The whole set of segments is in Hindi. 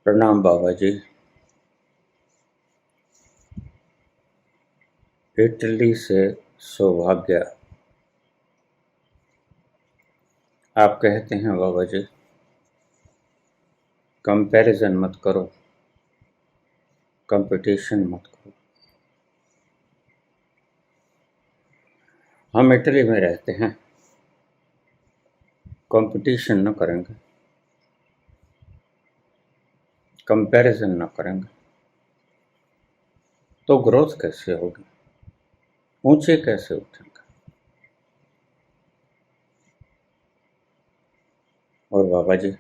प्रणाम बाबा जी। इटली से सौभाग्य। आप कहते हैं बाबा जी कंपैरिजन मत करो, कंपटीशन मत करो। हम इटली में रहते हैं, कंपटीशन न करेंगे, कंपैरिजन न करेंगे तो ग्रोथ कैसे होगी, ऊंचे कैसे उठेंगे। और बाबा जी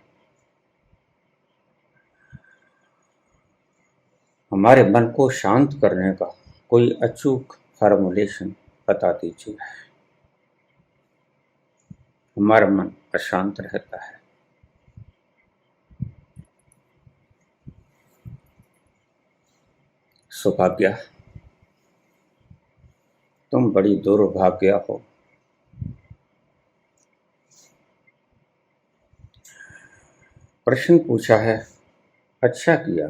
हमारे मन को शांत करने का कोई अचूक फार्मूलेशन बता दीजिए। हमारा मन अशांत रहता है। सौभाग्य, तुम बड़ी दुर्भाग्या हो। प्रश्न पूछा है, अच्छा किया।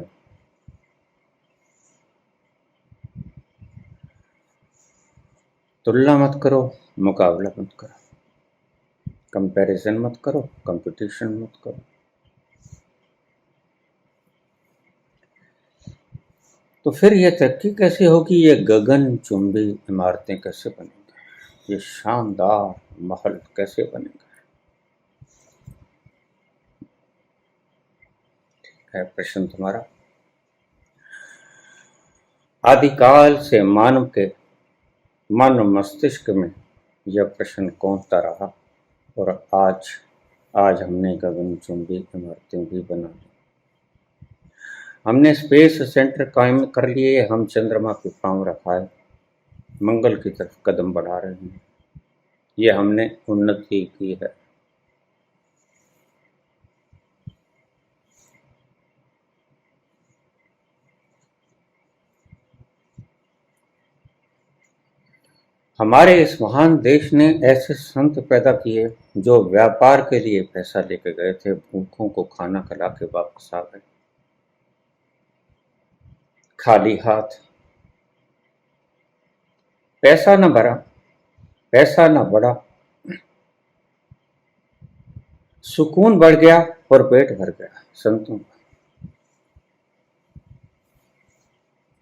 तुलना मत करो, मुकाबला मत करो, कंपैरिजन मत करो, कंपटीशन मत करो। तो फिर ये तरक्की कैसे होगी, ये गगनचुंबी इमारतें कैसे बनेंगी, ये शानदार महल कैसे बनेंगे। है प्रश्न तुम्हारा। आदिकाल से मानव के मन मस्तिष्क में यह प्रश्न कौंधता रहा और आज हमने गगनचुंबी इमारतें भी बना ली। हमने स्पेस सेंटर कायम कर लिए, हम चंद्रमा पे पांव रखाए मंगल की तरफ कदम बढ़ा रहे हैं। ये हमने उन्नति की है। हमारे इस महान देश ने ऐसे संत पैदा किए जो व्यापार के लिए पैसा लेके गए थे, भूखों को खाना खिला के वापस आ गए खाली हाथ। पैसा न भरा, पैसा न बढ़ा, सुकून बढ़ गया और पेट भर गया संतों का।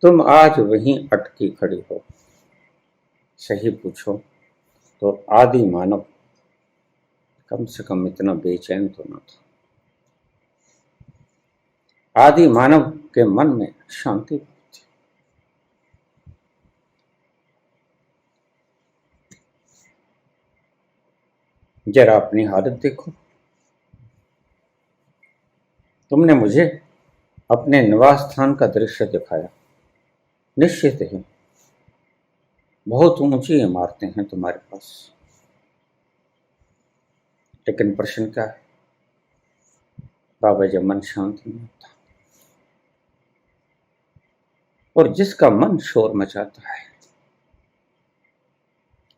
तुम आज वहीं अटकी खड़ी हो। सही पूछो तो आदि मानव कम से कम इतना बेचैन तो न था। आदि मानव के मन में शांति थी। जरा अपनी हालत देखो। तुमने मुझे अपने निवास स्थान का दृश्य दिखाया। निश्चित ही बहुत ऊंची इमारतें हैं तुम्हारे पास, लेकिन प्रश्न क्या है बाबा, जब मन शांत नहीं होता और जिसका मन शोर मचाता है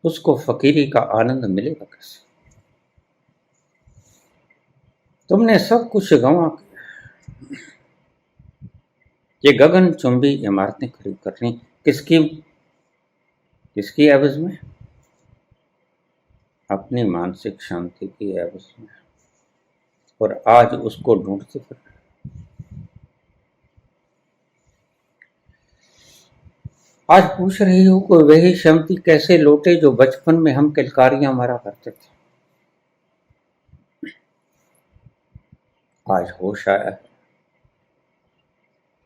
उसको फकीरी का आनंद मिलेगा कैसे। तुमने सब कुछ गंवा के ये गगनचुंबी इमारतें खड़ी करनी किसकी एवज में, अपनी मानसिक शांति की एवज में। और आज उसको ढूंढते फिर आज पूछ रही हो कि वही शांति कैसे लौटे जो बचपन में हम किलकारियां मारा करते थे। आज होश आया है,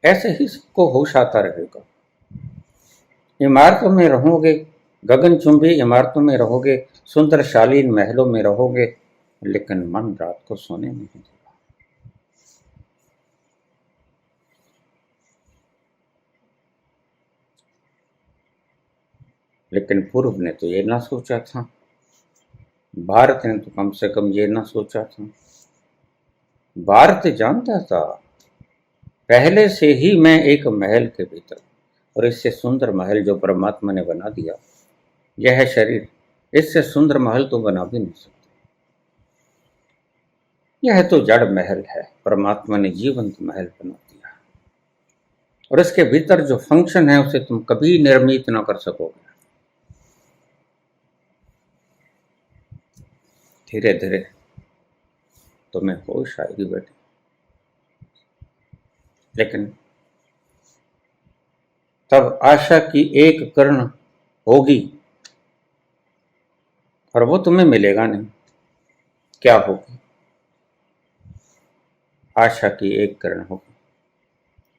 ऐसे ही सबको होश आता रहेगा। इमारतों में रहोगे, गगनचुंबी इमारतों में रहोगे, सुंदर शालीन महलों में रहोगे, लेकिन मन रात को सोने नहीं देगा। लेकिन पूर्व ने तो ये ना सोचा था, भारत ने तो कम से कम ये ना सोचा था। भारत जानता था पहले से ही मैं एक महल के भीतर, और इससे सुंदर महल जो परमात्मा ने बना दिया, यह है शरीर, इससे सुंदर महल तो बना भी नहीं सकते। यह तो जड़ महल है, परमात्मा ने जीवंत महल बना दिया, और इसके भीतर जो फंक्शन है उसे तुम कभी निर्मित ना कर सकोगे। धीरे धीरे तुम्हें होश आएगी बेटी, लेकिन तब आशा की एक किरण होगी, और वो तुम्हें मिलेगा नहीं। क्या होगी? आशा की एक किरण होगी,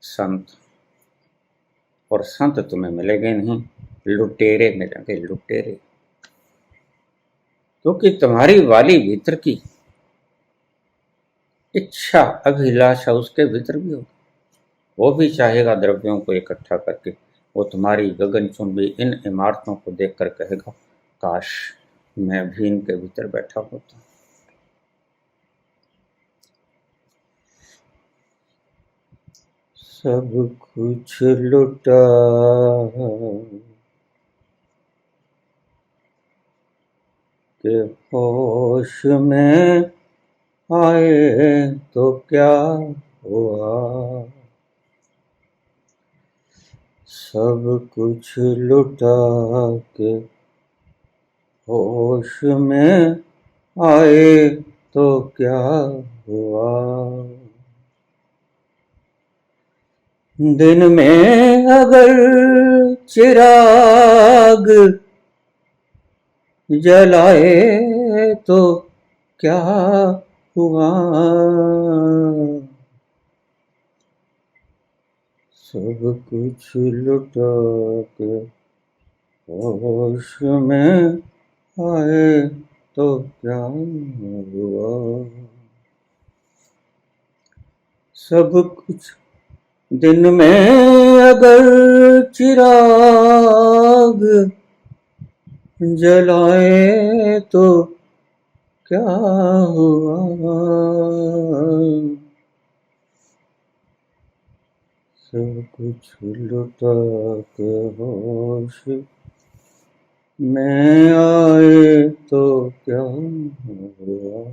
संत। और संत तुम्हें मिलेंगे नहीं, लुटेरे मिलेंगे, लुटेरे। क्योंकि तुम्हारी वाली भीतर की इच्छा, अभिलाषा उसके भीतर भी होगी। वो भी चाहेगा द्रव्यों को इकट्ठा करके। वो तुम्हारी गगनचुंबी इन इमारतों को देखकर कहेगा, काश मैं भी इनके भीतर बैठा होता। सब कुछ लुटा के होश में आए तो क्या हुआ। सब कुछ लुटा के होश में आए तो क्या हुआ। दिन में अगर चिराग जलाए तो क्या हुआ। सब कुछ लुटा के होश में आए तो क्या हुआ। सब कुछ दिन में अगर चिराग जलाए तो क्या हुआ। सब कुछ लुटा के होश में आए तो क्या हुआ।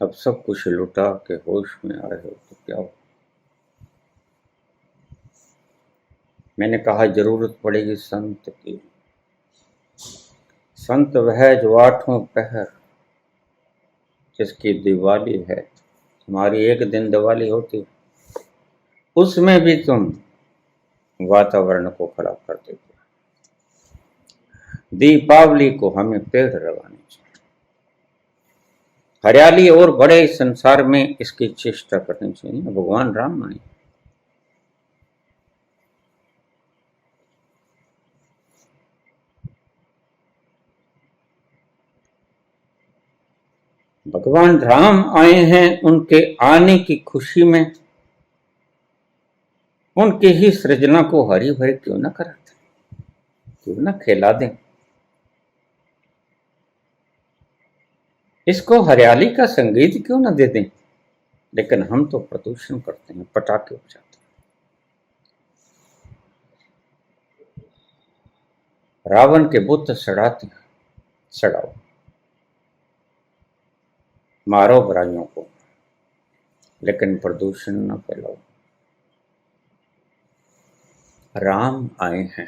अब सब कुछ लुटा के होश में आए हो तो क्या हुआ। मैंने कहा जरूरत पड़ेगी संत की। संत वह जो आठों पहर जिसकी दिवाली है। तुम्हारी एक दिन दिवाली होती, उसमें भी तुम वातावरण को खराब कर देते। दीपावली को हमें पेड़ लगाने चाहिए, हरियाली और बड़े संसार में इसकी चेष्टा करनी चाहिए। भगवान राम आए, भगवान राम आए हैं, उनके आने की खुशी में उनकी ही सृजना को हरी भरी क्यों ना कराते, क्यों ना खिला दें। इसको हरियाली का संगीत क्यों ना दे दें। लेकिन हम तो प्रदूषण करते हैं, पटाखे बजाते हैं, रावण के बुत सड़ाते हैं। सड़ाओ, मारो बुराइयों को, लेकिन प्रदूषण न फैलाओ। राम आए हैं।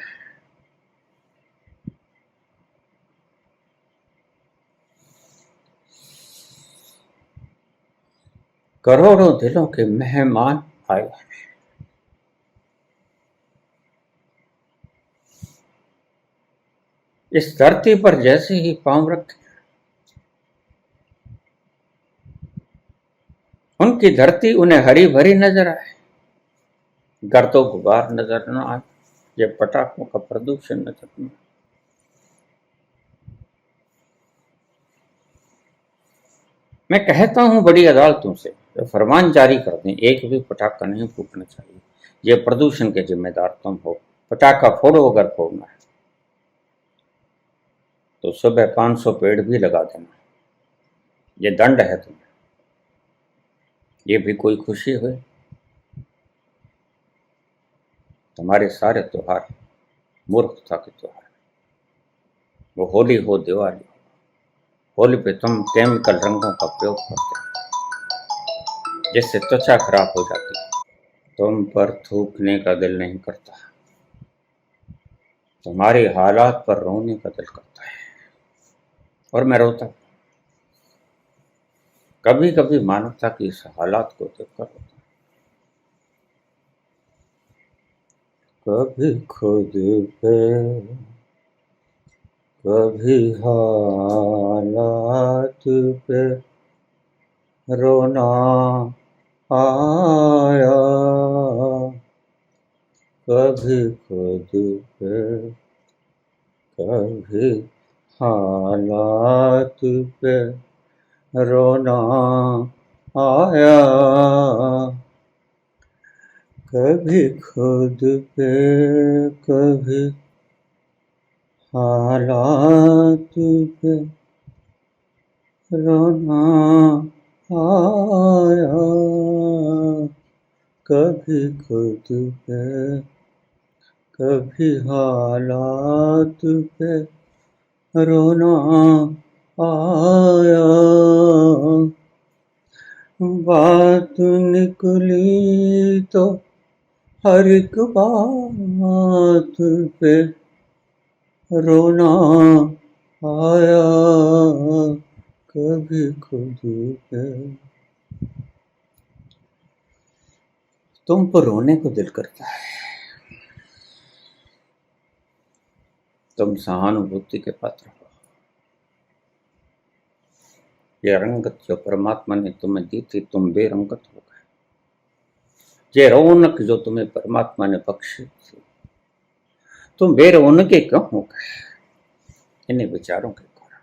करोड़ों दिलों के मेहमान आए हैं। इस धरती पर जैसे ही पांव रखे, उनकी धरती उन्हें हरी भरी नजर आए, गर्दो गुबार नजर न आए, ये पटाखों का प्रदूषण नजर न आए। मैं कहता हूं बड़ी अदालतों से तो फरमान जारी कर दें, एक भी पटाखा नहीं फूटना चाहिए। ये प्रदूषण के जिम्मेदार तुम हो। पटाखा फोड़ो, अगर फोड़ना है तो सुबह 500 पेड़ भी लगा देना। ये दंड है तुम्हें। ये भी कोई खुशी हुई। तुम्हारे सारे त्योहार मूर्खता के त्योहार, वो होली हो, दिवाली हो, होली पे तुम केमिकल रंगों का प्रयोग करते हो जिससे त्वचा खराब हो जाती है। तुम पर थूकने का दिल नहीं करता, तुम्हारे हालात पर रोने का दिल करता है। और मैं रोता हूँ, कभी कभी मानवता की इस हालात को देखकर रोता हूँ। कभी खुद पे, कभी हालात पे रोना आया, कभी खुद पे, कभी हालात पे रोना आया, कभी खुद पे, कभी हालात पे रोना आया, कभी खुद पे, कभी हालात पे रोना आया, बात निकली तो हर एक बात पे रोना आया, कभी खुद पे। तुम पर रोने को दिल करता है, तुम सहानुभूति के पात्र हो। ये रंगत जो परमात्मा ने तुम्हें दी थी, तुम बेरंगत हो गए। ये रौनक जो तुम्हें परमात्मा ने बख्शी थी, तुम बेरौनके क्यों हो गए? इन्हीं विचारों के कारण।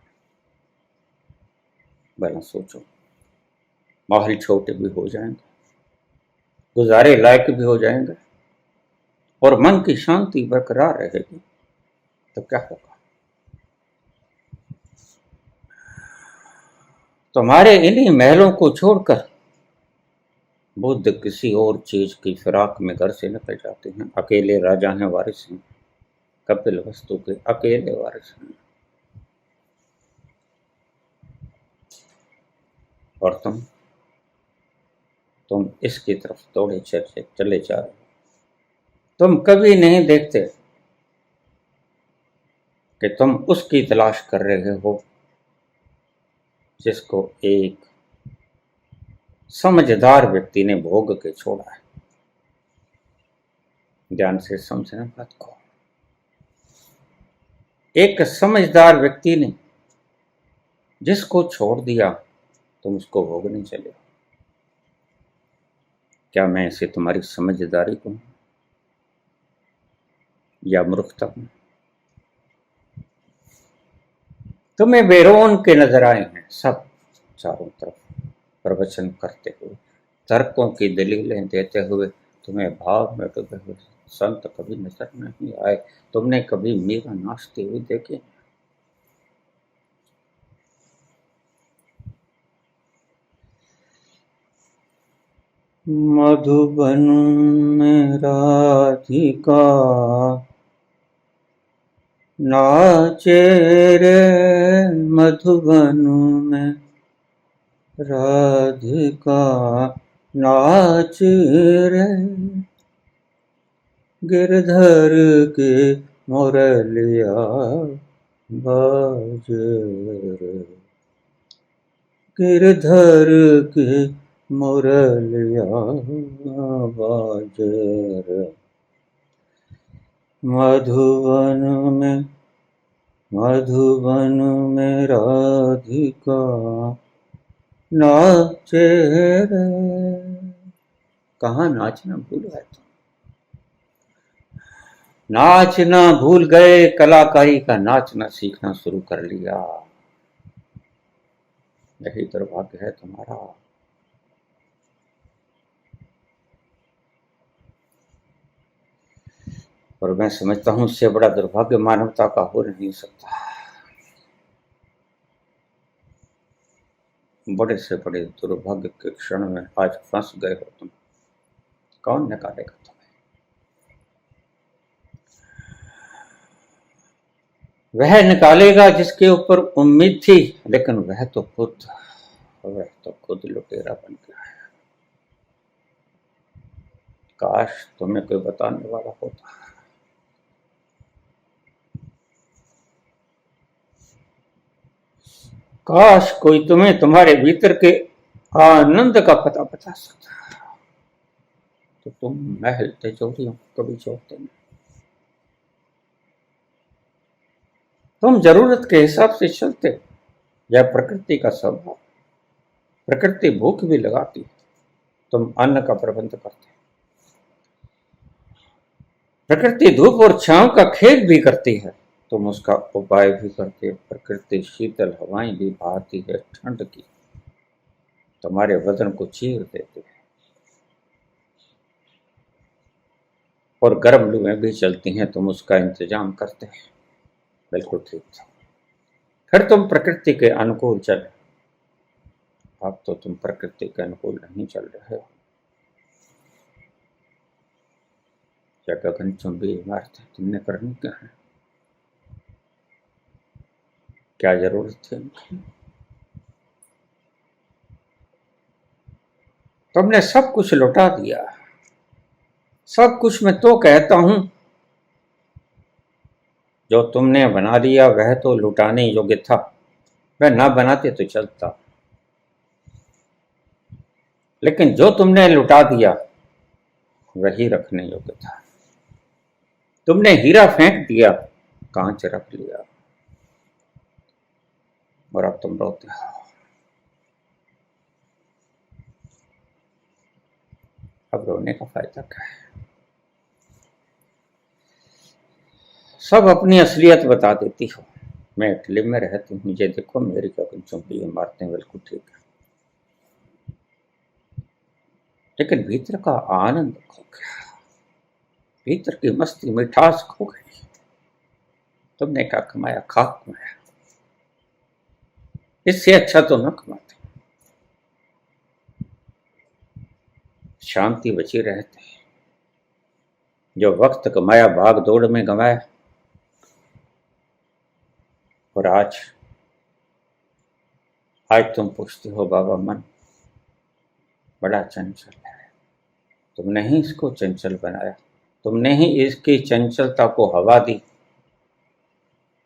भला सोचो, महल छोटे भी हो जाएंगे, गुजारे लायक भी हो जाएंगे, और मन की शांति बरकरार रहेगी, तो क्या होगा? तुम्हारे इन्हीं महलों को छोड़कर बुद्ध किसी और चीज की फिराक में घर से निकल जाते हैं। अकेले राजा हैं, वारिस हैं, कपिल वस्तु के अकेले वारिस हैं। और तुम इसकी तरफ दौड़े चले जा रहे हो। तुम कभी नहीं देखते कि तुम उसकी तलाश कर रहे हो जिसको एक समझदार व्यक्ति ने भोग के छोड़ा है। ध्यान से समझना बात को। एक समझदार व्यक्ति ने जिसको छोड़ दिया, तुम उसको भोगने चले हो। क्या मैं इसे तुम्हारी समझदारी को या मूर्खता हूं? तुम्हें बेरोन के नजर आए हैं सब चारों तरफ प्रवचन करते हुए, तर्कों की दलीलें देते हुए, तुम्हें भाव में डूबे हुए संत कभी नजर नहीं आए। तुमने कभी मीरा नाचते हुए देखे? मधुबन में राधिका नाचे रे, मधुबन में राधिका नाच रे, गिरधर के मुरलिया बाज रे, गिरधर के मुरलिया बाज रे, मधुबन में राधिका नाचे रे। कहाँ नाचना भूल गए तुम? नाचना भूल गए, कलाकारी का नाचना सीखना शुरू कर लिया। यही दुर्भाग्य है तुम्हारा। और मैं समझता हूं इससे बड़ा दुर्भाग्य मानवता का हो नहीं सकता। बड़े से बड़े दुर्भाग्य के क्षण में आज फंस गए हो तुम। कौन निकालेगा तुम्हें? वह निकालेगा जिसके ऊपर उम्मीद थी, लेकिन वह तो खुद लुटेरा बन गया है। काश तुम्हें कोई बताने वाला होता। काश कोई तुम्हें तुम्हारे भीतर के आनंद का पता बता सकता, तो तुम महल तिजोरियों को कभी छोड़ते नहीं। तुम जरूरत के हिसाब से चलते। यह प्रकृति का स्वभाव। प्रकृति भूख भी लगाती, तुम अन्न का प्रबंध करते। प्रकृति धूप और छांव का खेल भी करती है, तुम उसका उपाय भी करते। प्रकृति शीतल हवाएं भी बहाती है ठंड की, तुम्हारे बदन को चीर देती है। और गर्म लुएं भी चलती हैं, तुम उसका इंतजाम करते हैं। बिल्कुल ठीक था। फिर तुम प्रकृति के अनुकूल चले। अब तो तुम प्रकृति के अनुकूल नहीं चल रहे हो। क्या गगनचुंबी इमारतें तुमने करनी क्या है? क्या जरूरत थी उनकी? तुमने सब कुछ लुटा दिया। सब कुछ मैं तो कहता हूं, जो तुमने बना लिया वह तो लुटाने योग्य था। वह ना बनाते तो चलता, लेकिन जो तुमने लुटा दिया वही रखने योग्य था। तुमने हीरा फेंक दिया, कांच रख लिया, और अब तुम रोते हो। अब रोने का फायदा क्या है? सब अपनी असलियत बता देती हो। मैं इटली में रहती हूँ, मुझे देखो, मेरी गगनचुंबी इमारतें बिल्कुल ठीक है, लेकिन भीतर का आनंद खो गया। भीतर की मस्ती मिठास खो गई। तुमने क्या कमाया? खाक कमाया। इससे अच्छा तो न कमाते। शांति बची रहते। जो वक्त कमाया भाग दौड़ में गंवाया। और आज तुम पूछते हो बाबा मन बड़ा चंचल है। तुमने ही इसको चंचल बनाया, तुमने ही इसकी चंचलता को हवा दी,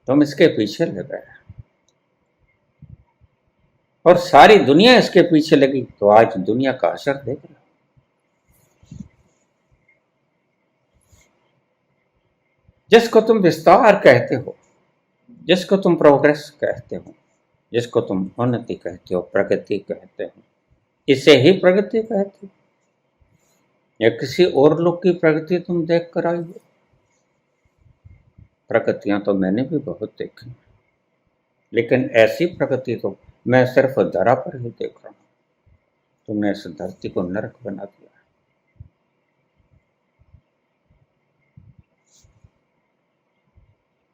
तुम इसके पीछे लग गए और सारी दुनिया इसके पीछे लगी। तो आज दुनिया का असर देख लो। जिसको तुम विस्तार कहते हो, जिसको तुम प्रोग्रेस कहते हो, जिसको तुम उन्नति कहते हो, प्रगति कहते हो, इसे ही प्रगति कहते हो या किसी और लोग की प्रगति तुम देख कर आई हो? प्रगतियां तो मैंने भी बहुत देखी, लेकिन ऐसी प्रगति तो मैं सिर्फ धरा पर ही देख रहा हूं। तुमने इस धरती को नरक बना दिया।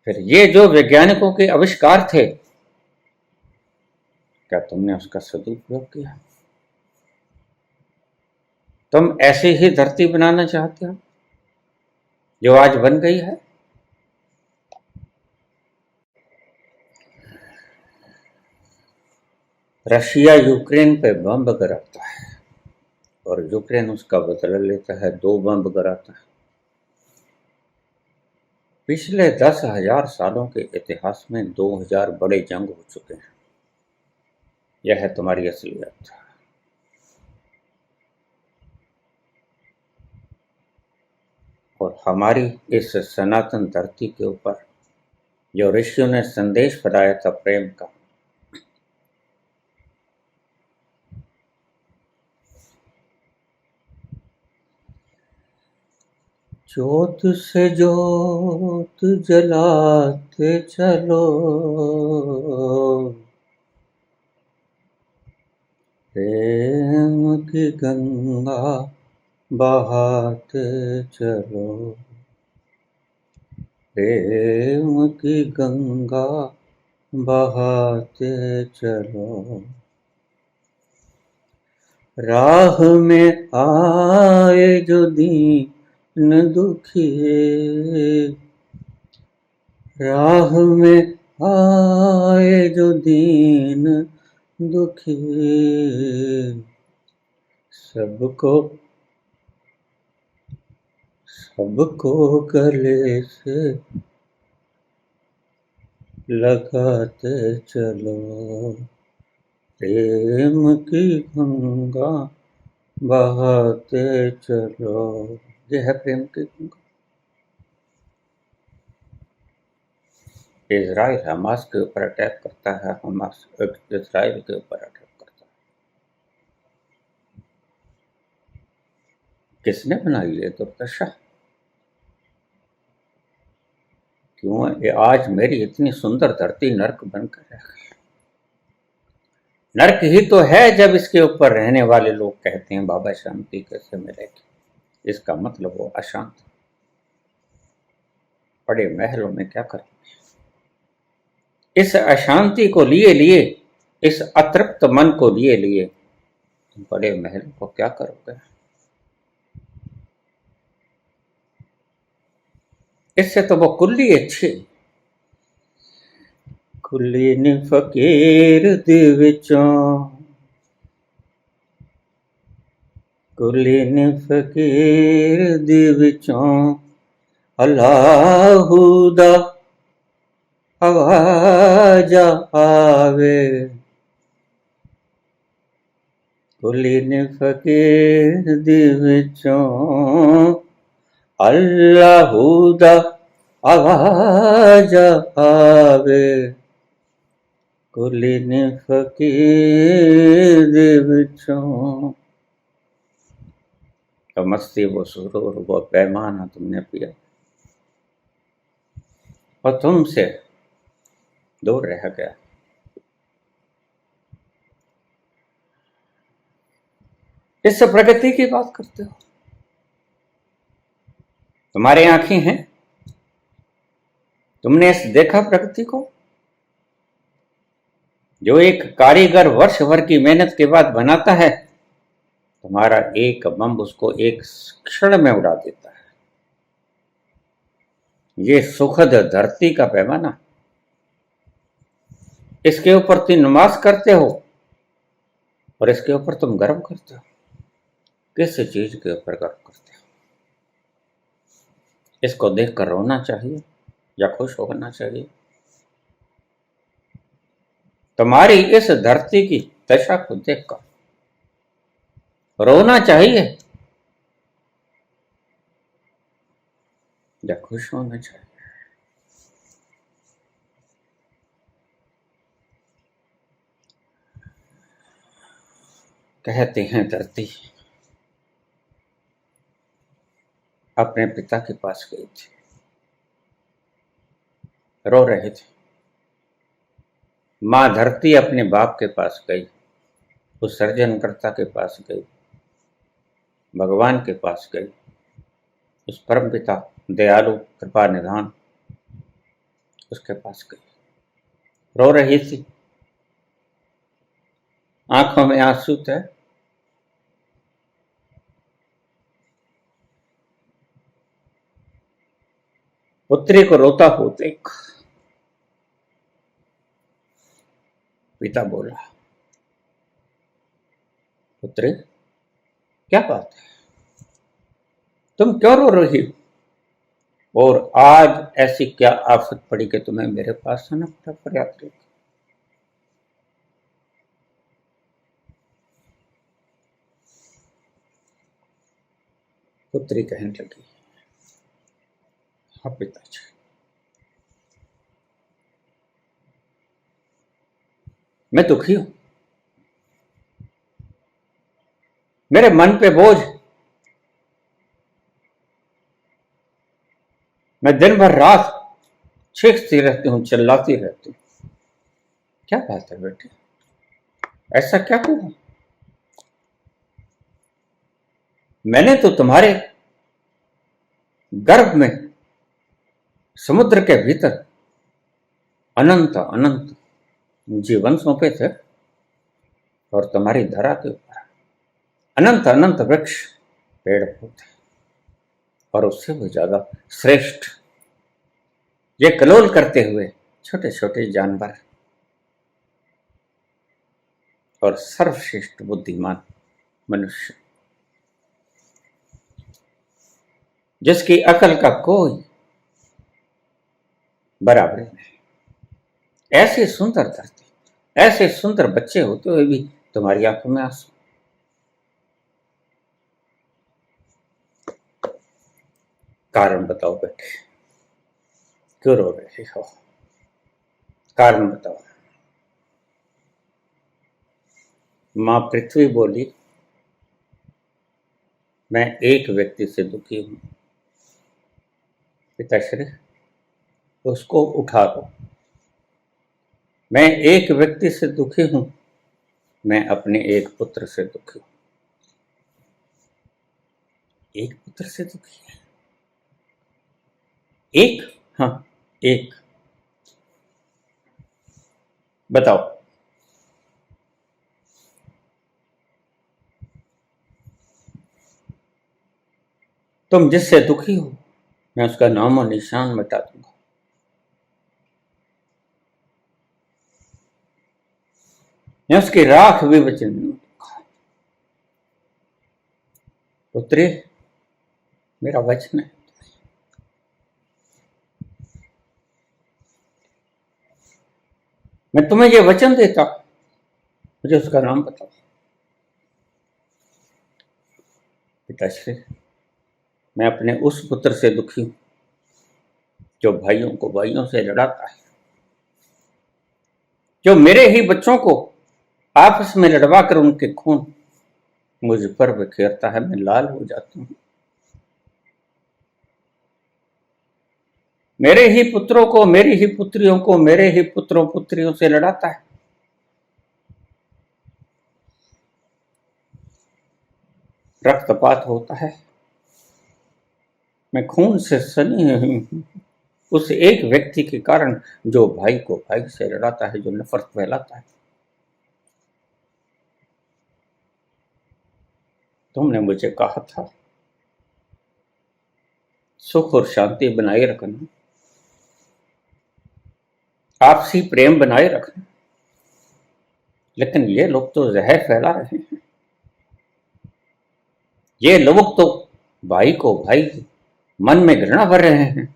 फिर ये जो वैज्ञानिकों के आविष्कार थे, क्या तुमने उसका सदुपयोग किया? तुम ऐसी ही धरती बनाना चाहते हो जो आज बन गई है? रशिया यूक्रेन पे बम गिराता है और यूक्रेन उसका बदला लेता है, 2 बम गिराता है। पिछले 10,000 सालों के इतिहास में 2000 बड़े जंग हो चुके हैं। यह है तुम्हारी असलियत। और हमारी इस सनातन धरती के ऊपर जो ऋषियों ने संदेश फैलाया था प्रेम का, ज्योत से ज्योत जलाते चलो, प्रेम की गंगा बहाते चलो, प्रेम की गंगा बहाते चलो। राह में आए जो दीन दुखिए, राह में आए जो दीन दुखी, सबको गले से लगाते चलो, प्रेम की गंगा बहाते चलो। ये है प्रेम की गंगा। इजराइल हमास के ऊपर अटैक करता है, हमास इजराइल के ऊपर अटैक करता है। किसने बनाई ये दुर्दशा? क्यों ये आज मेरी इतनी सुंदर धरती नर्क बनकर रह गई? नर्क ही तो है जब इसके ऊपर रहने वाले लोग कहते हैं बाबा शांति कैसे मिलेगी। इसका मतलब वो अशांत। बड़े महलों में क्या करें? इस अशांति को लिए इस अतृप्त मन को लिए बड़े महल को क्या करोगे? इससे तो वो कुल्ली अच्छी। कुल्ली ने फकीर दे विचों, कुल्ली ने फकीर दे विचों अल्लाहुदा आवाज आवे। कुल्ली ने फकीर दे विचों अल्लाहुदा आवाज आवे। कुल्ली ने फकीर दे विचों। तो मस्ती वो सुरूर वो पैमाना तुमने पिया और तुमसे दूर रह गया। इस प्रगति की बात करते हो? तुम्हारी आंखें हैं, तुमने इस देखा प्रगति को? जो एक कारीगर वर्ष भर की मेहनत के बाद बनाता है, तुम्हारा एक बम उसको एक क्षण में उड़ा देता है। ये सुखद धरती का पैमाना, इसके ऊपर तुम नमाज करते हो और इसके ऊपर तुम गर्व करते हो। किस चीज के ऊपर गर्व करते हो? इसको देखकर रोना चाहिए या खुश होना चाहिए? तुम्हारी इस धरती की दशा को देखकर रोना चाहिए या खुश होना चाहिए? कहते हैं धरती अपने पिता के पास गई थी, रो रहे थे। मां धरती अपने बाप के पास गई, उस सर्जनकर्ता के पास गई, भगवान के पास गई, उस परम पिता दयालु कृपा निधान उसके पास गई। रो रही थी, आंखों में आंसू थे। पुत्री को रोता हो देख। पिता बोला, पुत्री क्या बात है, तुम क्यों रो रही हो? और आज ऐसी क्या आफत पड़ी कि तुम्हें मेरे पास आना पड़ा फरियाद लेकर? पुत्री कहने लगी, हाँ पिताजी, मैं दुखी हूं। मेरे मन पे बोझ, मैं दिन भर रात चीखती रहती हूँ, चिल्लाती रहती हूँ। क्या बात है बेटे, ऐसा क्या हुआ? मैंने तो तुम्हारे गर्भ में समुद्र के भीतर अनंत अनंत जीवन सौंपे थे और तुम्हारी धरा के ऊपर अनंत अनंत वृक्ष पेड़ पौधे और उससे भी ज्यादा श्रेष्ठ ये कलोल करते हुए छोटे छोटे जानवर और सर्वश्रेष्ठ बुद्धिमान मनुष्य, जिसकी अकल का कोई बराबरी नहीं, ऐसी सुंदर धरती, ऐसे सुंदर बच्चे होते हुए भी तुम्हारी आंखों में आंसू। कारण बताओ बेटे, क्यों रो रहे हो? कारण बताओ। मां पृथ्वी बोली, मैं एक व्यक्ति से दुखी हूं। पिताश्री, उसको उठा दो। मैं एक व्यक्ति से दुखी हूं, मैं अपने एक पुत्र से दुखी हूं। एक पुत्र से दुखी है? एक? हाँ, एक। बताओ। तुम जिससे दुखी हो, मैं उसका नाम और निशान मिटा दूंगा। मैं उसकी राख भी बचने नहीं दूंगा। पुत्री, मेरा वचन है, मैं तुम्हें यह वचन देता हूं, मुझे उसका नाम बताओ। पिताश्री, मैं अपने उस पुत्र से दुखी हूं जो भाइयों को भाइयों से लड़ाता है, जो मेरे ही बच्चों को आपस में लड़वा कर उनके खून मुझ पर बिखेरता है। मैं लाल हो जाती हूं। मेरे ही पुत्रों को, मेरी ही पुत्रियों को, मेरे ही पुत्रों पुत्रियों से लड़ाता है। रक्तपात होता है, मैं खून से सनी हूं उस एक व्यक्ति के कारण जो भाई को भाई से लड़ाता है, जो नफरत फैलाता है। तुमने मुझे कहा था सुख और शांति बनाए रखना, आपसी प्रेम बनाए रखना, लेकिन ये लोग तो जहर फैला रहे हैं। ये लोग तो भाई को भाई मन में घृणा भर रहे हैं,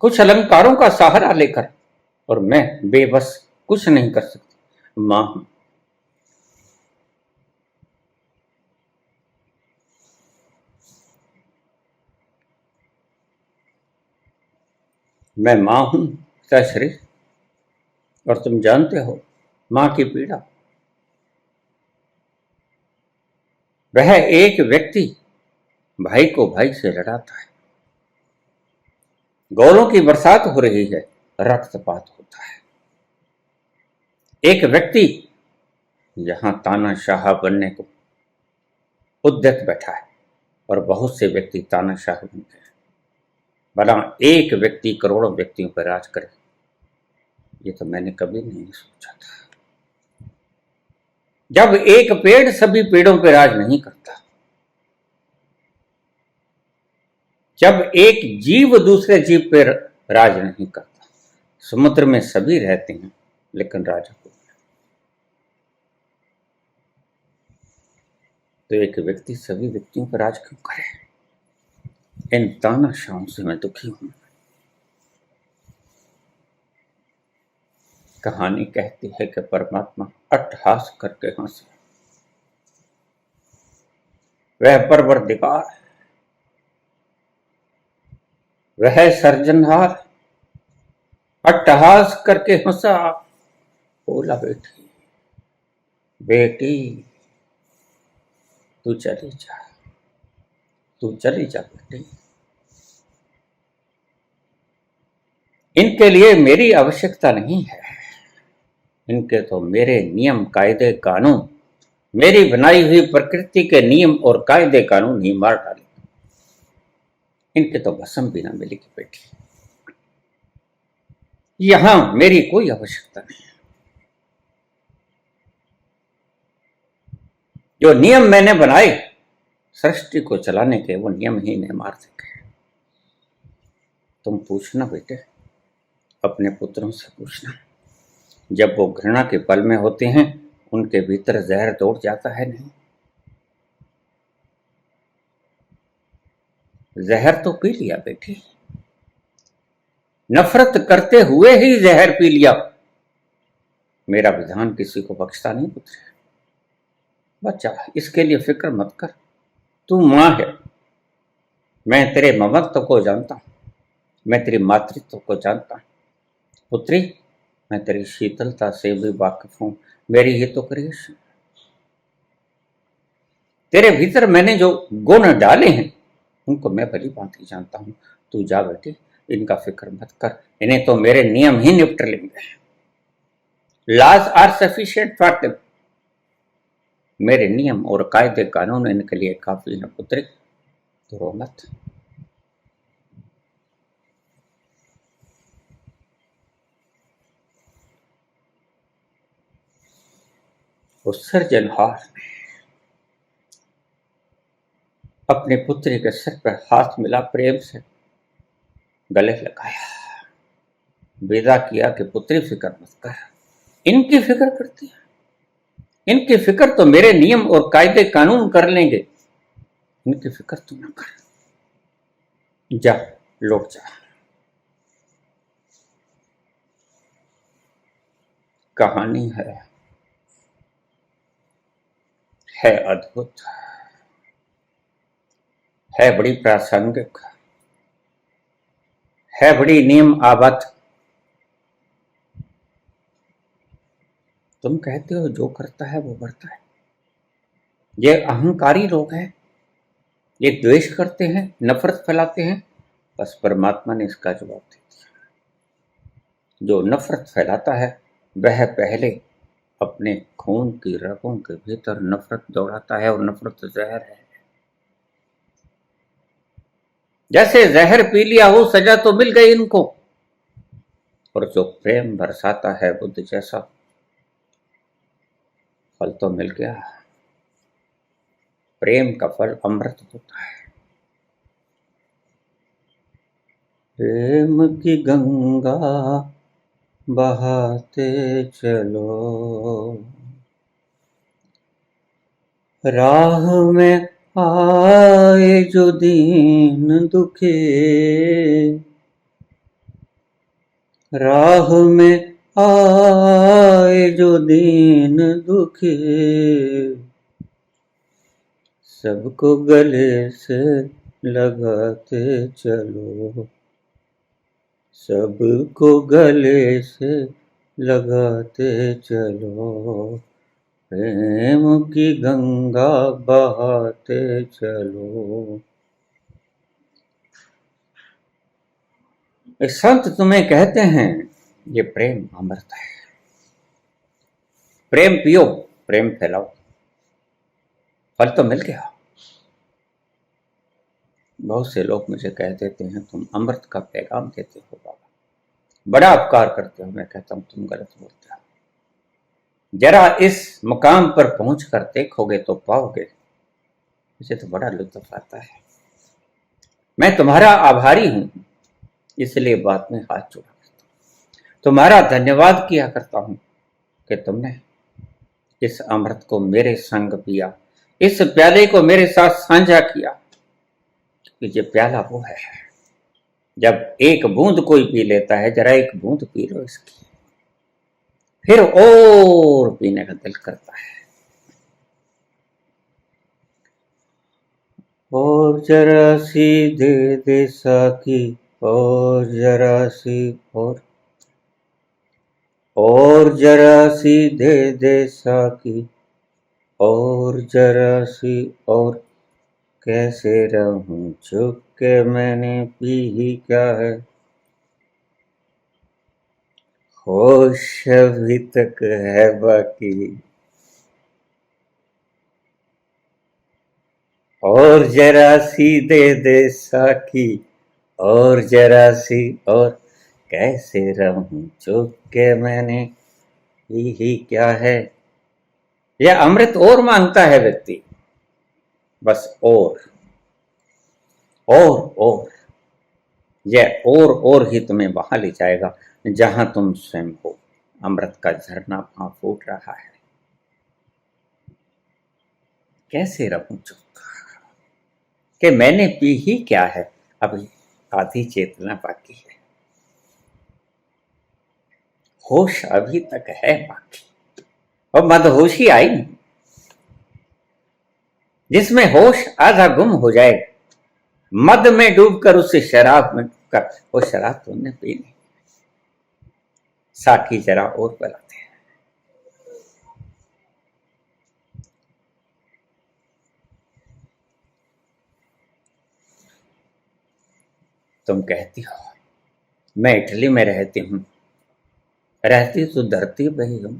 कुछ अलंकारों का सहारा लेकर, और मैं बेबस कुछ नहीं कर सकती। मां, मैं मां हूं पिताश्री, और तुम जानते हो मां की पीड़ा। वह एक व्यक्ति भाई को भाई से लड़ाता है, गोलों की बरसात हो रही है, रक्तपात होता है। एक व्यक्ति यहां तानाशाह बनने को उद्यत बैठा है, और बहुत से व्यक्ति तानाशाह बन गए। भला एक व्यक्ति करोड़ों व्यक्तियों पर राज करे, ये तो मैंने कभी नहीं सोचा था। जब एक पेड़ सभी पेड़ों पर राज नहीं करता, जब एक जीव दूसरे जीव पर राज नहीं करता, समुद्र में सभी रहते हैं लेकिन राजा को, तो एक व्यक्ति सभी व्यक्तियों पर राज क्यों करे? इन तानाशाहों से मैं दुखी हूं। कहानी कहती है कि परमात्मा अट्टहास करके हंसे। वह परवरदिगार, वह सर्जनहार अट्टहास करके हंसा, बोला, बेटी बेटी तू चली जा, तू चली जा बेटी। इनके लिए मेरी आवश्यकता नहीं है, इनके तो मेरे नियम कायदे कानून, मेरी बनाई हुई प्रकृति के नियम और कायदे कानून ही मार डाले। इनके तो भस्म भी ना मिलेगी बेटी। यहां मेरी कोई आवश्यकता नहीं। जो नियम मैंने बनाए सृष्टि को चलाने के, वो नियम ही ने मार देंगे। तुम पूछना बेटे, अपने पुत्रों से पूछना, जब वो घृणा के पल में होते हैं उनके भीतर जहर दौड़ जाता है नहीं? जहर तो पी लिया बेटी, नफरत करते हुए ही जहर पी लिया। मेरा विधान किसी को बख्शता नहीं पुत्र। बच्चा, इसके लिए फिक्र मत कर, तू मां है। मैं तेरे ममत्व को जानता हूं, मैं तेरी मातृत्व को जानता हूं। पुत्री, मैं तेरी शीतलता से भी वाकिफ हूं। मेरी ही तो क्रिएशन, तेरे भीतर मैंने जो गुण डाले हैं उनको मैं भली भांति जानता हूं। तू जा बेटी, इनका फिक्र मत कर, इन्हें तो मेरे नियम ही निपट लेंगे। Laws are sufficient for them. मेरे नियम और कायदे कानून इनके लिए काफी है पुत्री, तो रो मत। उस सृजनहार ने अपने पुत्री के सिर पर हाथ मिला, प्रेम से गले लगाया, विदा किया कि पुत्री फिक्र मत कर। इनकी फिक्र करती है, इनकी फिक्र तो मेरे नियम और कायदे कानून कर लेंगे, इनकी फिक्र तू न कर। जा, लौट जा। कहानी है अद्भुत, है बड़ी प्रासंगिक, है बड़ी नियम आबद्ध। तुम कहते हो जो करता है वो बढ़ता है। ये अहंकारी लोग हैं, ये द्वेष करते हैं, नफरत फैलाते हैं। बस परमात्मा ने इसका जवाब दे दिया। जो नफरत फैलाता है वह पहले अपने खून की रगों के भीतर नफरत दौड़ाता है, और नफरत जहर है। जैसे जहर पी लिया हो, सजा तो मिल गई इनको। और जो प्रेम बरसाता है बुद्ध जैसा, फल तो मिल गया। प्रेम का फल अमृत होता है। प्रेम की गंगा बहाते चलो, राह में आए जो दीन दुखे, राह में आए जो दीन दुखे, सबको गले से लगाते चलो, सबको गले से लगाते चलो, प्रेम की गंगा बहाते चलो। संत तुम्हें कहते हैं ये प्रेम अमृत है। प्रेम पियो, प्रेम फैलाओ, फल तो मिल गया। बहुत से लोग मुझे कह देते हैं तुम अमृत का पैगाम देते हो बाबा, बड़ा उपकार करते हो। मैं कहता हूं तुम गलत बोलते हो। जरा इस मुकाम पर पहुंच कर देखोगे तो पाओगे, मुझे तो बड़ा लुत्फ आता है। मैं तुम्हारा आभारी हूं, इसलिए बात में हाथ जोड़ा करता हूं, तुम्हारा धन्यवाद किया करता हूं कि तुमने इस अमृत को मेरे संग पिया, इस प्याले को मेरे साथ साझा किया। कि ये प्याला वो है, जब एक बूंद कोई पी लेता है, जरा एक बूंद पी लो इसकी, फिर और पीने का दिल करता है। और जरा सी दे दे साकी, और जरा सी, और जरा सी दे दे साकी, और जरा सी, और कैसे रहूं चुप के मैंने पी ही क्या है, होश अभी तक है बाकी, और जरा सी दे दे साकी, और जरा सी, और कैसे रहूं चुप के मैंने पी ही क्या है। यह अमृत और मांगता है व्यक्ति, बस और यह और ही तुम्हें वहां ले जाएगा जहां तुम स्वयं हो। अमृत का झरना वहां फूट रहा है। कैसे रहूं चुप कि मैंने पी ही क्या है, अभी आधी चेतना बाकी है, होश अभी तक है बाकी, और मदहोशी आई नहीं। जिसमें होश आधा गुम हो जाए, मद में डूबकर उसे शराब में डूबकर, वो शराब तुमने पी नहीं। साकी जरा और पिलाते हैं। तुम कहती हो मैं इटली में रहती हूं, रहती तो धरती पे ही हूं,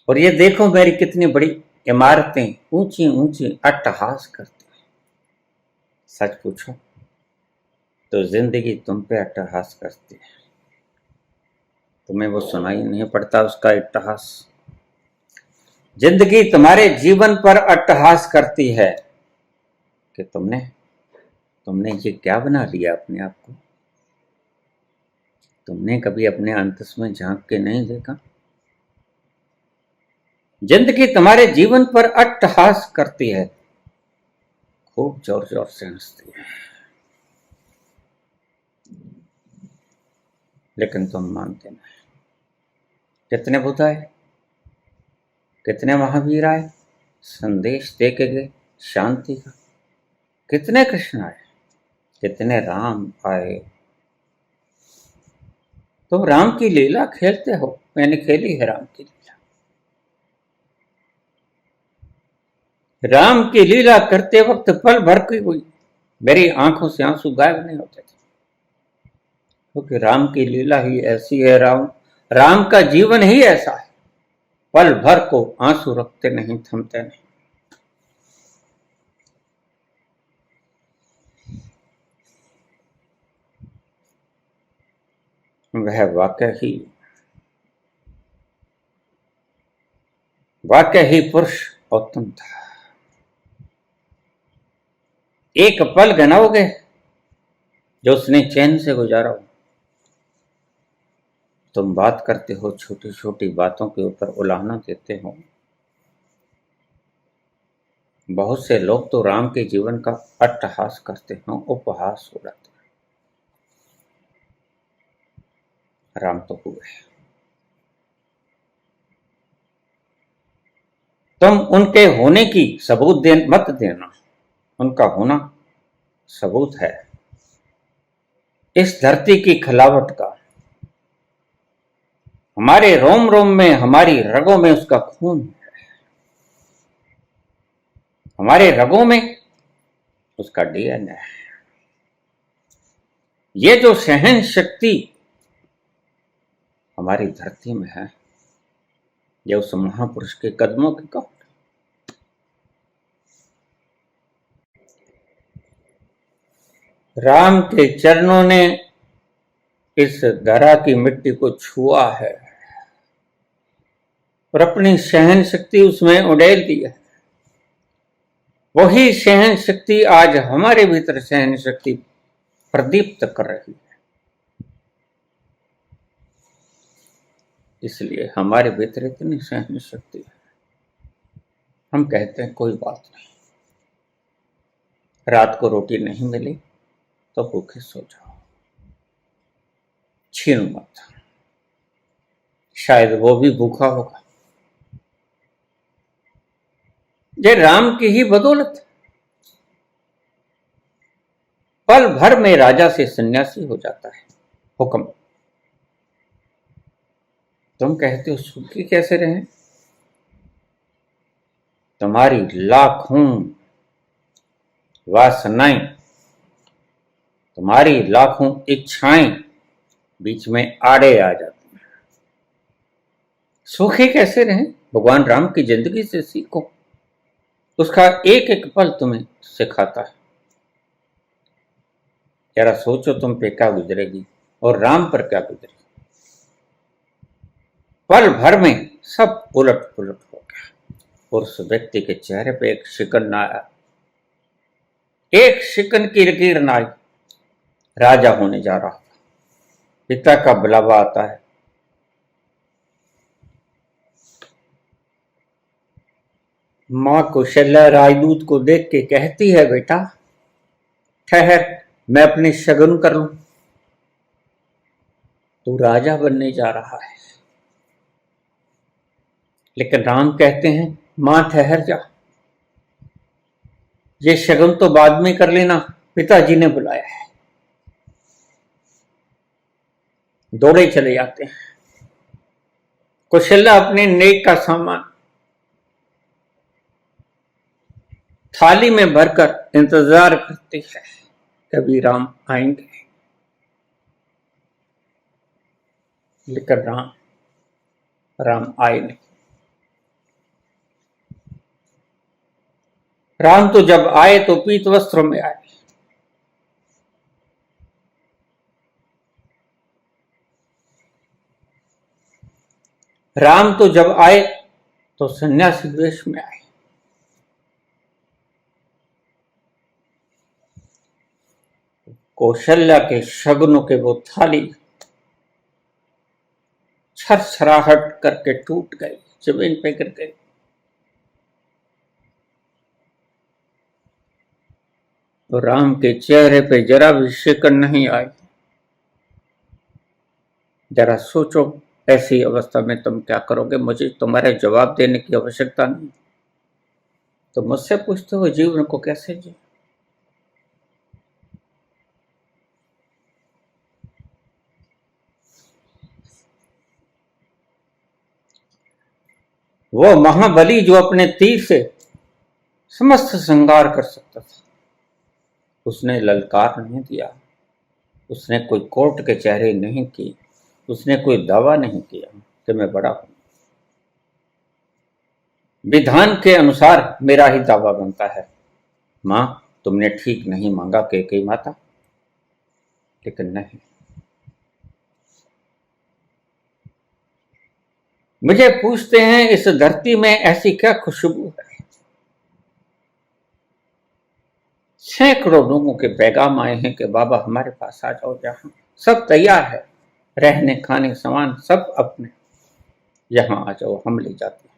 और ये देखो मेरी कितनी बड़ी इमारतें ऊंची ऊंची अट्टहास करती हैं। सच पूछो तो जिंदगी तुम पे अट्टहास करती है। तुम्हें वो सुनाई नहीं पड़ता उसका अट्टहास? जिंदगी तुम्हारे जीवन पर अट्टहास करती है कि तुमने ये क्या बना लिया अपने आप को। तुमने कभी अपने अंतस में झांक के नहीं देखा? जिंदगी तुम्हारे जीवन पर अट्टहास करती है, खूब जोर जोर से हंसती है, लेकिन तुम मानते नहीं। कितने बुद्ध आए, कितने महावीर आए, संदेश दे के गए शांति का। कितने कृष्ण आए, कितने राम आए। तुम राम की लीला खेलते हो, मैंने खेली है राम की लीला। राम की लीला करते वक्त पल भर की हुई मेरी आंखों से आंसू गायब नहीं होते थे, क्योंकि राम की लीला ही ऐसी है। राम का जीवन ही ऐसा है, पल भर को आंसू रखते नहीं, थमते नहीं। वह वाकई ही पुरुष उत्तम था। एक पल गिनाओगे जो उसने चैन से गुजारा हो। तुम बात करते हो, छोटी छोटी बातों के ऊपर उलाहना देते हो। बहुत से लोग तो राम के जीवन का अट्टहास करते हैं, उपहास उड़ाते हैं। राम तो हुए, तुम उनके होने की सबूत मत देना, उनका होना सबूत है इस धरती की खिलावट का। हमारे रोम रोम में, हमारी रगों में उसका खून है, हमारे रगों में उसका डीएनए है। ये जो सहन शक्ति हमारी धरती में है, ये उस महापुरुष के कदमों की कौन। राम के चरणों ने इस धरा की मिट्टी को छुआ है और अपनी सहन शक्ति उसमें उड़ेल दी है। वही सहन शक्ति आज हमारे भीतर सहन शक्ति प्रदीप्त कर रही है। इसलिए हमारे भीतर इतनी सहन शक्ति है, हम कहते हैं कोई बात नहीं, रात को रोटी नहीं मिली तो भूखे सो जाओ, छीन मत, शायद वो भी भूखा होगा। ये राम की ही बदौलत, पल भर में राजा से सन्यासी हो जाता है। हुक्म। तुम कहते हो सुखी कैसे रहें? तुम्हारी लाखों वासनाएं, तुम्हारी लाखों इच्छाएं बीच में आड़े आ जाती हैं। सुखी कैसे रहें? भगवान राम की जिंदगी से सीखो, उसका एक एक पल तुम्हें सिखाता है। जरा सोचो तुम पे क्या गुजरेगी और राम पर क्या गुजरेगी। पल भर में सब उलट पुलट हो गया और उस व्यक्ति के चेहरे पे एक शिकन ना आया, एक शिकन की लकीर ना आई। राजा होने जा रहा था, पिता का बुलावा आता है। माँ कौशल्या राजदूत को देख के कहती है, बेटा ठहर, मैं अपने शगुन कर लूं, तू राजा बनने जा रहा है। लेकिन राम कहते हैं, माँ ठहर जा, ये शगुन तो बाद में कर लेना, पिताजी ने बुलाया है। दौड़े चले जाते हैं। कौशल्या अपने नेक का सामान थाली में भरकर इंतजार करती है, कभी राम आएंगे। लेकिन राम आए नहीं। राम तो जब आए तो पीत वस्त्रों में आए। राम तो जब आए तो सन्यासी वेश में आए। कौशल्या के शगुनों के वो थाली छरछराहट करके टूट गई, जमीन पे गिर गई। तो राम के चेहरे पे जरा भी शिकन नहीं आई। जरा सोचो, ऐसी अवस्था में तुम क्या करोगे? मुझे तुम्हारे जवाब देने की आवश्यकता नहीं। तो मुझसे पूछते हो जीवन को कैसे जी? वो महाबली जो अपने तीर से समस्त संहार कर सकता था, उसने ललकार नहीं दिया, उसने कोई कोर्ट कचहरी नहीं की, उसने कोई दावा नहीं किया कि मैं बड़ा हूं। विधान के अनुसार मेरा ही दावा बनता है, मां तुमने ठीक नहीं मांगा कैकेयी माता। लेकिन नहीं, मुझे पूछते हैं इस धरती में ऐसी क्या खुशबू है? सैकड़ों लोगों के पैगाम आए हैं कि बाबा हमारे पास आ जाओ, जहां सब तैयार है, रहने खाने सामान सब अपने, यहां आ जाओ, हम ले जाते हैं।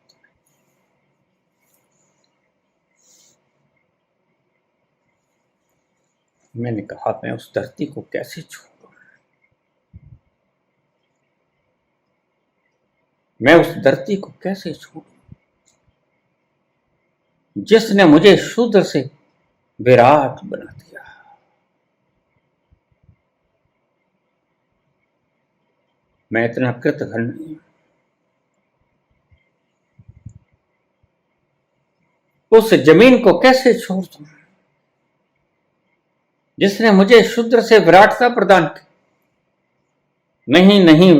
मैंने कहा, मैं उस धरती को कैसे छोड़ूं? मैं उस धरती को कैसे छोड़ूं जिसने मुझे शूद्र से विराट बना दिया। मैं इतना कृतघ्न नहीं हूं। उस जमीन को कैसे छोड़ दूं जिसने मुझे शूद्र से विराटता प्रदान की? नहीं नहीं,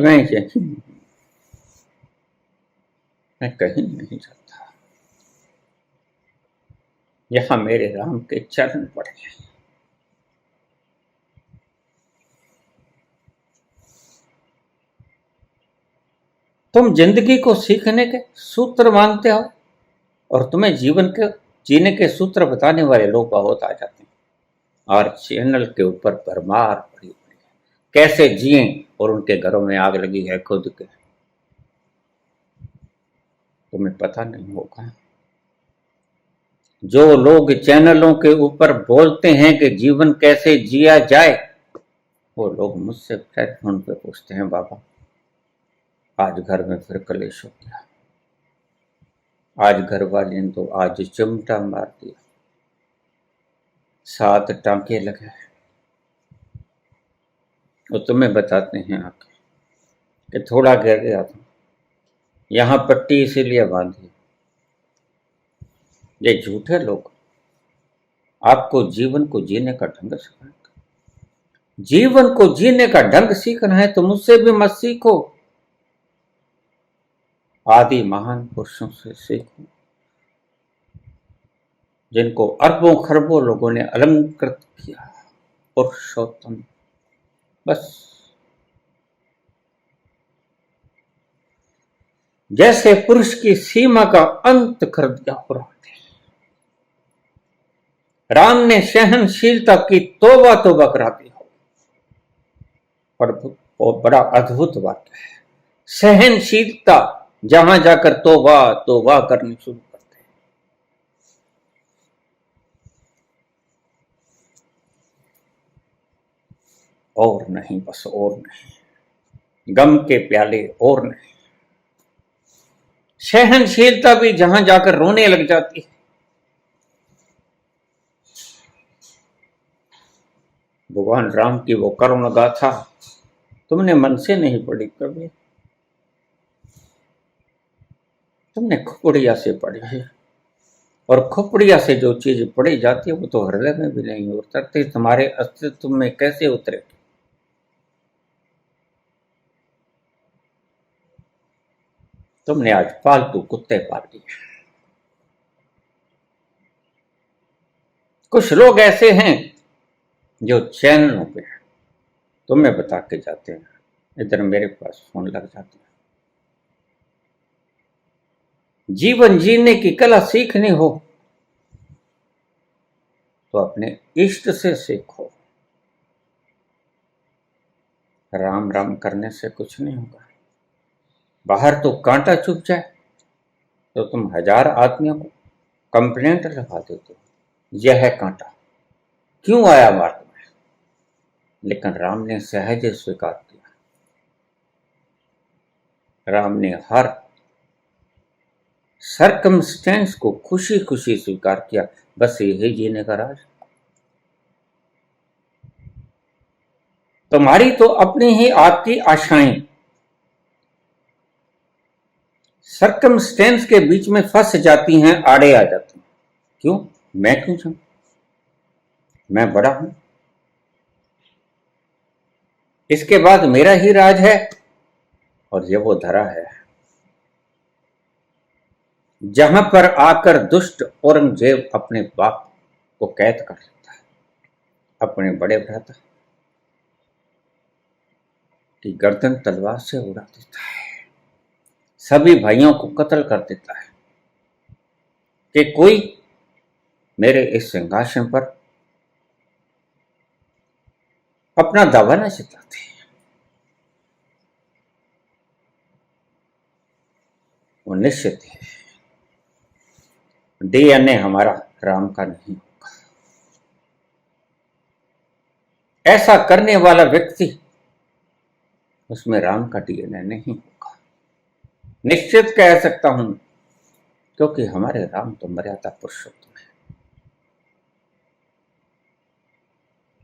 मैं कहीं नहीं जाता। यहां मेरे राम के चरण पड़े हैं। तुम जिंदगी को सीखने के सूत्र मांगते हो और तुम्हें जीवन के जीने के सूत्र बताने वाले लोग बहुत आ जाते हैं और चैनल के ऊपर भरमार पड़ी है कैसे जिए, और उनके घरों में आग लगी है खुद के। तुम्हें पता नहीं होगा, जो लोग चैनलों के ऊपर बोलते हैं कि जीवन कैसे जिया जाए, वो लोग मुझसे फिर फोन पे पूछते हैं, बाबा आज घर में फिर कलेश हो गया, आज घर वाले ने तो आज चिमटा मार दिया, 7 टांके लगे। वो तुम्हें बताते हैं आके कि थोड़ा गिर गया था, यहां पट्टी इसीलिए बांधी। ये झूठे लोग आपको जीवन को जीने का ढंग सिखाएंगे। जीवन को जीने का ढंग सीखना है तो मुझसे भी मत सीखो, आदि महान पुरुषों से सीखो, जिनको अरबों खरबों लोगों ने अलंकृत किया, पुरुषोत्तम। बस जैसे पुरुष की सीमा का अंत कर दिया हो राम ने। राम ने सहनशीलता की तौबा तौबा करा दी हो, और और बड़ा अद्भुत वाक्य है। सहनशीलता, जहां जाकर तौबा तौबा करनी शुरू करते हैं। और नहीं, बस और नहीं, गम के प्याले और नहीं। सहनशीलता भी जहां जाकर रोने लग जाती है। भगवान राम की वो करुण गाथा तुमने मन से नहीं पढ़ी कभी, तुमने खोपड़िया से पढ़ी है, और खोपड़िया से जो चीज पढ़ी जाती है वो तो हृदय में भी नहीं उतरती, तुम्हारे अस्तित्व में कैसे उतरे। तुमने आज पालतू कुत्ते पाल लिए। कुछ लोग ऐसे हैं जो चैनलों पे तुम्हें बता के जाते हैं, इधर मेरे पास फोन लग जाते हैं। जीवन जीने की कला सीखनी हो तो अपने इष्ट से सीखो। राम राम करने से कुछ नहीं होगा। बाहर तो कांटा चुभ जाए तो तुम 1000 आदमियों को कंप्लेंट लगा देते हो, यह है कांटा, क्यों आया मार्ग में। लेकिन राम ने सहज स्वीकार किया। राम ने हर सर्कमस्टेंस को खुशी खुशी स्वीकार किया। बस यही जीने का राज। तुम्हारी तो अपनी ही आपकी आशाएं सर्कमस्टेंस के बीच में फंस जाती हैं, आड़े आ जाती हैं। क्यों? मैं क्यों जाऊं? मैं बड़ा हूं, इसके बाद मेरा ही राज है। और ये वो धरा है जहां पर आकर दुष्ट औरंगजेब अपने बाप को कैद कर लेता है, अपने बड़े भ्राता की गर्दन तलवार से उड़ा देता है, सभी भाइयों को कत्ल कर देता है कि कोई मेरे इस सिंहासन पर अपना दावा न जताते। वो निश्चित है डीएनए हमारा राम का नहीं होगा। ऐसा करने वाला व्यक्ति, उसमें राम का डीएनए नहीं होगा। निश्चित कह सकता हूं, क्योंकि हमारे राम तो मर्यादा पुरुषोत्तम है।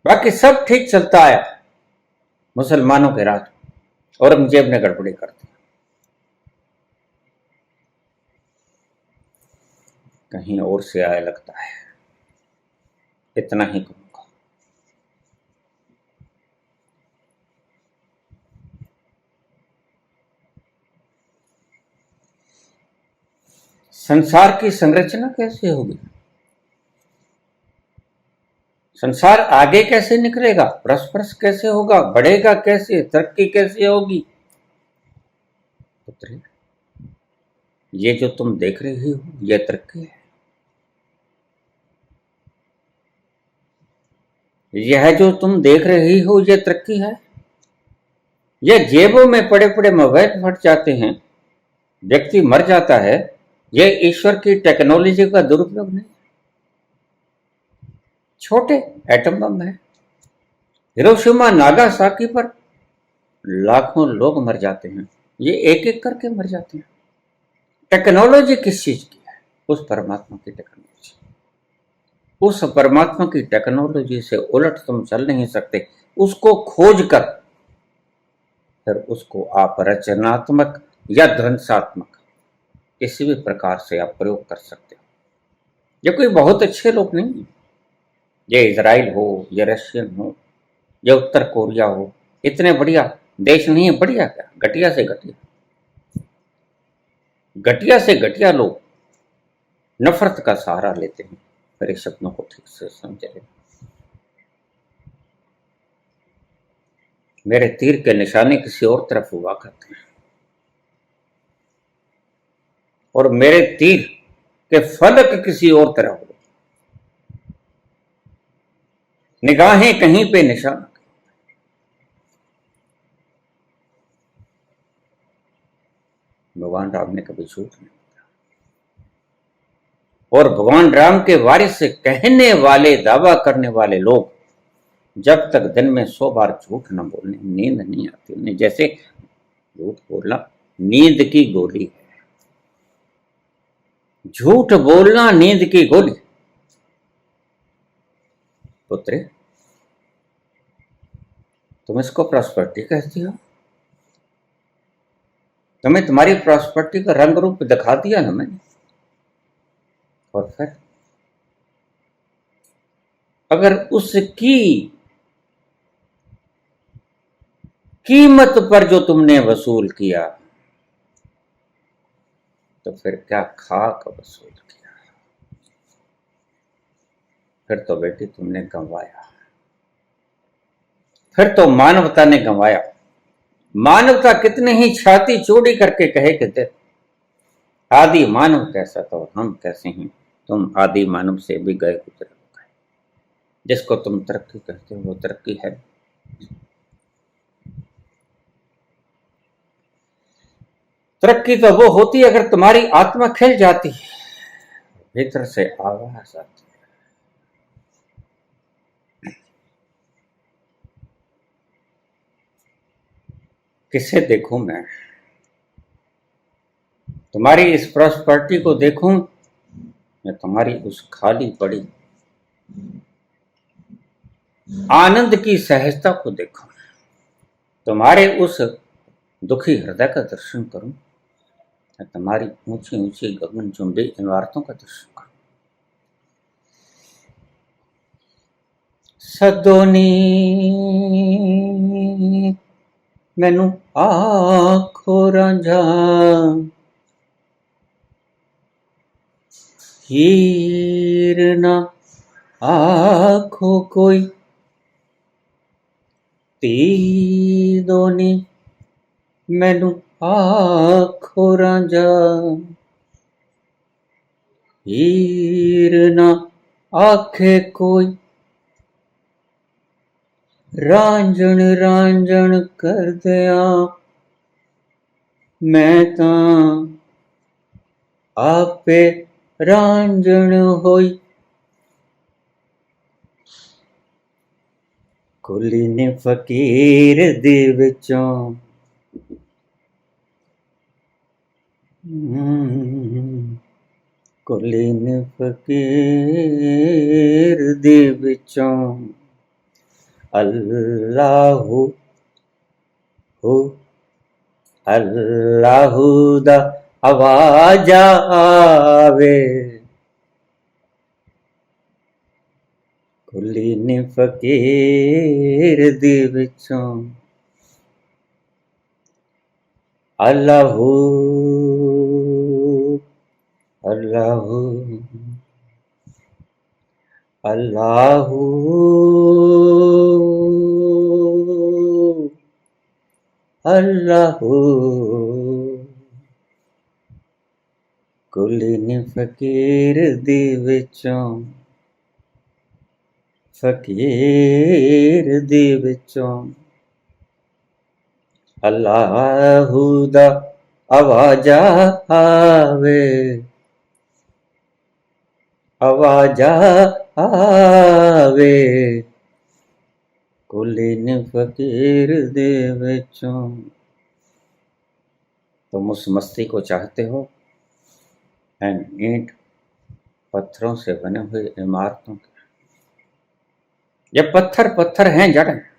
बाकी सब ठीक चलता है। मुसलमानों के राज औरंगजेब ने गड़बड़ी कर दी। कहीं और से आया लगता है। इतना ही कहूंगा। संसार की संरचना कैसे होगी? संसार आगे कैसे निकलेगा? परस्पर कैसे होगा? बढ़ेगा कैसे? तरक्की कैसे होगी? पुत्री, ये जो तुम देख रही हो, ये तरक्की है। यह जो तुम देख रही हो, ये तरक्की है। यह जेबों में पड़े पड़े मोबाइल फट जाते हैं, व्यक्ति मर जाता है, यह ईश्वर की टेक्नोलॉजी का दुरुपयोग नहीं। छोटे एटम बम है। हिरोशिमा नागासाकी पर लाखों लोग मर जाते हैं, ये एक एक करके मर जाते हैं। टेक्नोलॉजी किस चीज की है? उस परमात्मा की टेक्नोलॉजी। उस परमात्मा की टेक्नोलॉजी से उलट तुम चल नहीं सकते। उसको खोज कर फिर उसको आप रचनात्मक या ध्वंसात्मक किसी भी प्रकार से आप प्रयोग कर सकते हो। ये कोई बहुत अच्छे लोग नहीं, ये इजराइल हो, ये रशियन हो, ये उत्तर कोरिया हो, इतने बढ़िया देश नहीं है। बढ़िया क्या, घटिया से घटिया, घटिया से घटिया लोग नफरत का सहारा लेते हैं। मेरे शब्दों को ठीक से समझे। मेरे तीर के निशाने किसी और तरफ हुआ करते हैं, और मेरे तीर के फलक किसी और तरफ हो। निगाहें कहीं पे निशाना। भगवान राम ने कभी झूठ नहीं बोला। और भगवान राम के वारिस कहने वाले, दावा करने वाले लोग जब तक दिन में 100 बार झूठ न बोलने, नींद नहीं आती उन्हें। जैसे झूठ बोलना नींद की गोली है, झूठ बोलना नींद की गोली। पुत्री, तुम इसको प्रॉस्पेरिटी कहती हो? तुम्हें तुम्हारी प्रॉस्पेरिटी का रंग रूप दिखा दिया ना मैंने। और फिर अगर उसकी कीमत पर जो तुमने वसूल किया, तो फिर क्या खाक वसूल किया। फिर तो बेटी तुमने गंवाया, फिर तो मानवता ने गंवाया। मानवता कितने ही छाती चौड़ी करके कहे कि दे आदि मानव कैसा तो हम कैसे हैं, तुम आदि मानव से भी गए गुजरे हो गए। जिसको तुम तरक्की कहते हो वो तरक्की है? तरक्की तो वो होती है अगर तुम्हारी आत्मा खिल जाती है, भीतर से आवाज आती है। किसे देखूं मैं? तुम्हारी इस प्रॉस्पेरिटी को देखूं या तुम्हारी उस खाली पड़ी आनंद की सहजता को देखूं? तुम्हारे उस दुखी हृदय का दर्शन करूं या तुम्हारी ऊंची ऊंची गगनचुंबी इमारतों का दर्शन करूं? सदोनी मैनू आखो रांझा, हीर ना आखो कोई, धी दोनी मैनू आखो रांझा, हीर ना आखे कोई, रांझण रांझण कर दिया मैं तां आपे रांझण होई। कुली ने फकीर दे विचों कुली ने फकीर दे विचों अल्लाहू हो अल्लाहू दा आवाज आवे। कुली ने फकीर दे विचों अल्लाहू अल्लाहू अल्लाहू अल्लाहू। कुली ने फकीर दे विचों फकीर दे विचों अल्लाहू दा आवाज आवे। आवाज आवे कुली ने फकीर दे विचों। तुम उस मस्ती को चाहते हो एंड ईंट पत्थरों से बने हुए इमारतों के। ये पत्थर पत्थर हैं, जड़ हैं,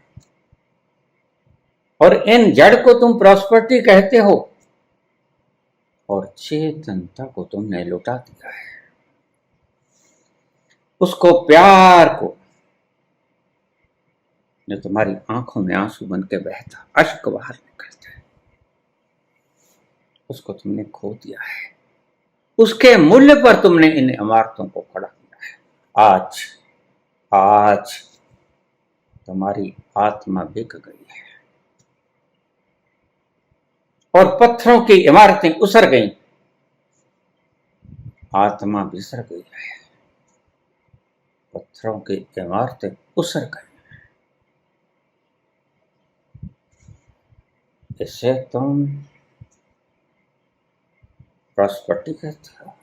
और इन जड़ को तुम प्रॉस्पेरिटी कहते हो और चेतनता को तुमने लुटा दिया है। उसको प्यार को जो तुम्हारी आंखों में आंसू बन के बहता, अश्क बाहर निकलता है, उसको तुमने खो दिया है। उसके मूल्य पर तुमने इन इमारतों को खड़ा किया है। आज आज तुम्हारी आत्मा बिक गई है और पत्थरों की इमारतें उसर गई, आत्मा बिसर गई है। पत्थरों की इमारतें उसर गई, इससे तुम आकाश पट्टी कहते हैं।